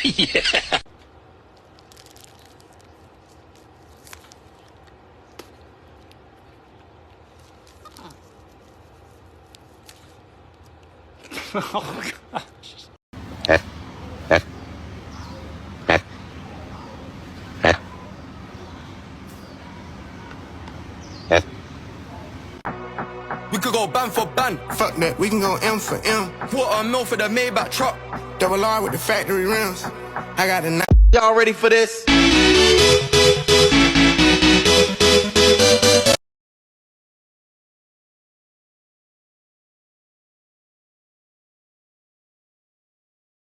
Yeah. Oh, gosh. We could go band for band. Fuck that, we can go M for M. Quarter mil for the Maybach truck. Double R with the factory rims. I got a Y'all ready for this?